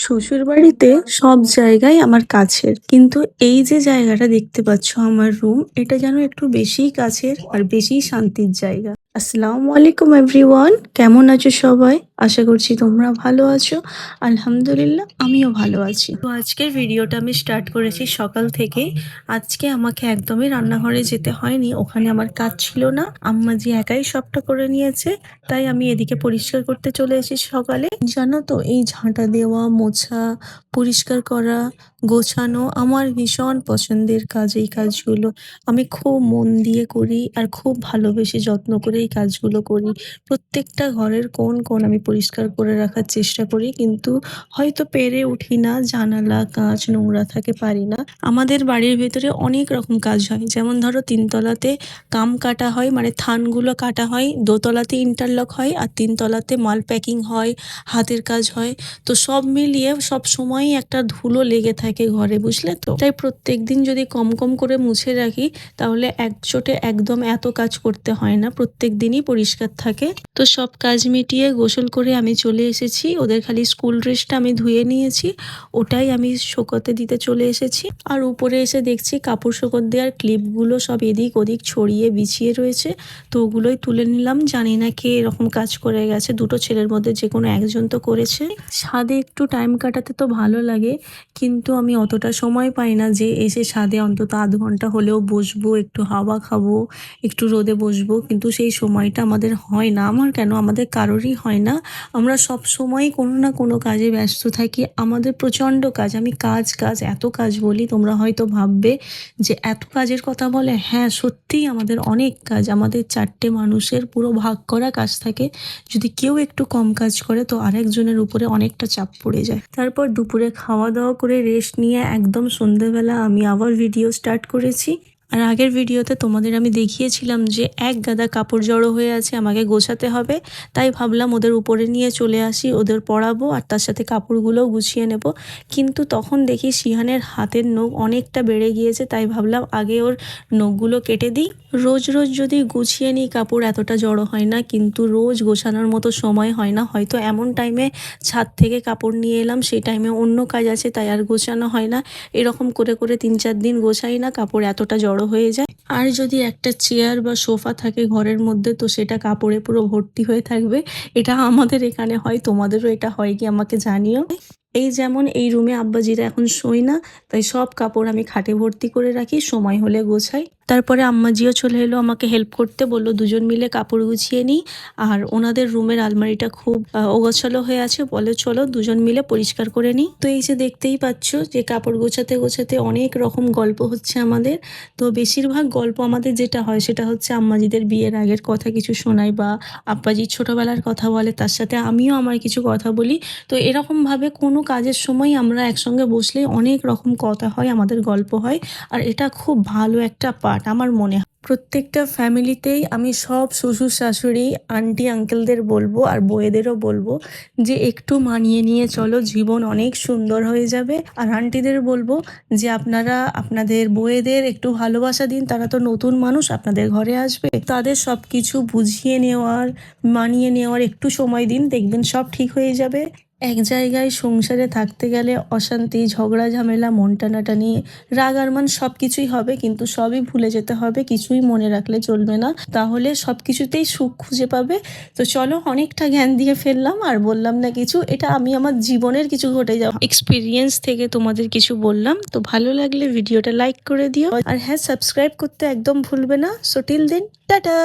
শ্বশুরবাড়িতে সব জায়গাই আমার কাছের। কিন্তু এই যে জায়গাটা দেখতে পাচ্ছ আমার রুম, এটা যেন একটু বেশিই কাছের আর বেশিই শান্তির জায়গা। আসসালামু আলাইকুম এভরিওয়ান, কেমন আছো সবাই? আশা করছি তোমরা ভালো আছো। আলহামদুলিল্লাহ আমিও ভালো আছি। তো আজকের ভিডিওটা আমি স্টার্ট করেছি সকাল থেকে। আজকে আমাকে একদমই রান্নাঘরে যেতে হয়নি, ওখানে আমার কাজ ছিল না। আম্মা জি একাই সবটা করে নিয়েছে, তাই আমি এদিকে পরিষ্কার করতে চলে এসেছি সকালে। জানো তো, এই ঝাঁটা দেওয়া, মোছা, পরিষ্কার করা, গোছানো আমার ভীষণ পছন্দের কাজ। এই কাজগুলো আমি খুব মন দিয়ে করি আর খুব ভালোবেসে যত্ন করে এই কাজগুলো করি। প্রত্যেকটা ঘরের কোণ আমি পরিষ্কার করে রাখার চেষ্টা করি, কিন্তু হয়তো পেরে উঠি না। জানালা কাঁচ নোংরা থাকে, পারি না। আমাদের বাড়ির ভেতরে অনেক রকম কাজ হয়, যেমন ধরো তিনতলাতে কাম কাটা হয়, মানে থানগুলো কাটা হয়, দোতলাতে ইন্টারলক হয়, আর তিনতলাতে মাল প্যাকিং হয়, হাতের কাজ হয়। তো সব মিলিয়ে সব সময়ই একটা ধুলো লেগে থাকে ঘরে, বুঝলে তো। তাই প্রত্যেক দিন যদি কম কম করে মুছে রাখি, তাহলে একচোটে একদম এত কাজ করতে হয় না, প্রত্যেক দিনই পরিষ্কার থাকে। তো সব কাজ মিটিয়ে গোসল করে আমি চলে এসেছি। ওদের খালি স্কুল ড্রেসটা আমি ধুয়ে নিয়েছি, ওটাই আমি শুকোতে দিতে চলে এসেছি। আর উপরে এসে দেখছি কাপড় শুকোতে দেওয়ার ক্লিপগুলো সব এদিক ওদিক ছড়িয়ে বিছিয়ে রয়েছে, তো ওগুলোই তুলে নিলাম। জানি না কে এরকম কাজ করে গেছে, দুটো ছেলের মধ্যে যে কোনো একজন তো করেছে। ছাদে একটু টাইম কাটাতে তো ভালো লাগে, কিন্তু আমি অতটা সময় পাই না যে এসে ছাদে অন্তত আধ ঘন্টা হলেও বসবো, একটু হাওয়া খাবো, একটু রোদে বসবো। কিন্তু সেই সময়টা আমাদের হয় না। আমার কেন, আমাদের কারোরই হয় না। আমরা সব সময় কোনো না কোনো কাজে ব্যস্ত থাকি। আমাদের প্রচণ্ড কাজ। আমি কাজ কাজ এত কাজ বলি, তোমরা হয়তো ভাববে যে এত কাজের কথা বলে। হ্যাঁ, সত্যিই আমাদের অনেক কাজ। আমাদের 4টে মানুষের পুরো ভাগ করা কাজ থাকে। যদি কেউ একটু কম কাজ করে তো আরেকজনের উপরে অনেকটা চাপ পড়ে যায়। তারপর দুপুরে খাওয়া দাওয়া করে রেস্ট নিয়ে একদম সন্ধেবেলা আমি আবার ভিডিও স্টার্ট করেছি। আর আগের ভিডিওতে তোমাদের আমি দেখিয়েছিলাম যে এক গাদা কাপড় জড়ো হয়ে আছে, আমাকে গোছাতে হবে। তাই ভাবলাম ওদের উপরে নিয়ে চলে আসি, ওদের পরাবো আর তার সাথে কাপড়গুলোও গুছিয়ে নেব। কিন্তু তখন দেখি শিহানের হাতের নখ অনেকটা বেড়ে গিয়েছে, তাই ভাবলাম আগে ওর নখগুলো কেটে দিই। রোজ রোজ যদি গুছিয়ে নিই কাপড় এতটা জড়ো হয় না, কিন্তু রোজ গোছানোর মতো সময় হয় না। হয়তো এমন টাইমে ছাদ থেকে কাপড় নিয়ে এলাম, সেই টাইমে অন্য কাজ আছে, তাই আর গোছানো হয় না। এরকম করে করে 3-4 দিন গোছাই না, কাপড় এতটা জড়ো হয়ে যায়। আর যদি একটা চেয়ার বা সোফা থাকে ঘরের মধ্যে, তো সেটা কাপড়ে পুরো ভর্তি হয়ে থাকবে। এটা আমাদের এখানে হয়, তোমাদেরও এটা হয় কি আমাকে জানিও। এই যেমন এই রুমে আব্বাজিরা এখন শোয় না, তাই সব কাপড় আমি খাটে ভর্তি করে রাখি, সময় হলে গোছাই। তারপরে আম্মাজিও চলে এলো আমাকে হেল্প করতে, বললো দুজন মিলে কাপড় গুছিয়ে নিই। আর ওনাদের রুমের আলমারিটা খুব অগোছালো হয়ে আছে, বলে চলো দুজন মিলে পরিষ্কার করে নিই। তো এই যে দেখতেই পাচ্ছ যে কাপড় গোছাতে গোছাতে অনেক রকম গল্প হচ্ছে আমাদের। তো বেশিরভাগ গল্প আমাদের যেটা হয় সেটা হচ্ছে আম্মাজিদের বিয়ের আগের কথা কিছু শোনায়, বা আব্বাজির ছোটবেলার কথা বলে, তার সাথে আমিও আমার কিছু কথা বলি। তো এরকমভাবে কোনো কাজের সময় আমরা একসঙ্গে বসলেই অনেক রকম কথা হয়, আমাদের গল্প হয়। আর এটা খুব ভালো একটা পার্ট আমার মনে হয়। প্রত্যেকটা ফ্যামিলিতেই আমি সব শ্বশুর শাশুড়ি আন্টি আঙ্কেলদের বলবো আর বউয়েদেরও বলবো যে একটু মানিয়ে নিয়ে চলো, জীবন অনেক সুন্দর হয়ে যাবে। আর আন্টিদের বলবো যে আপনারা আপনাদের বউয়েদের একটু ভালোবাসা দিন, তারা তো নতুন মানুষ, আপনাদের ঘরে আসবে, তাদের সব কিছু বুঝিয়ে নেওয়ার, মানিয়ে নেওয়ার একটু সময় দিন, দেখবেন সব ঠিক হয়ে যাবে। এক জায়গায় সংসারে থাকতে গেলে অশান্তি, ঝগড়া ঝামেলা, মন টানাটানি, রাগ আর মান সব কিছুই হবে, কিন্তু সবই ভুলে যেতে হবে, কিছুই মনে রাখলে চলবে না, তাহলে সব কিছুতেই সুখ খুঁজে পাবে। তো চলো, অনেকটা জ্ঞান দিয়ে ফেললাম আর বললাম না কিছু। এটা আমি আমার জীবনের কিছু ঘটে যাওয়া এক্সপিরিয়েন্স থেকে তোমাদের কিছু বললাম। তো ভালো লাগলে ভিডিওটা লাইক করে দিও, আর হ্যাঁ, সাবস্ক্রাইব করতে একদম ভুলবে না। So till then, tata.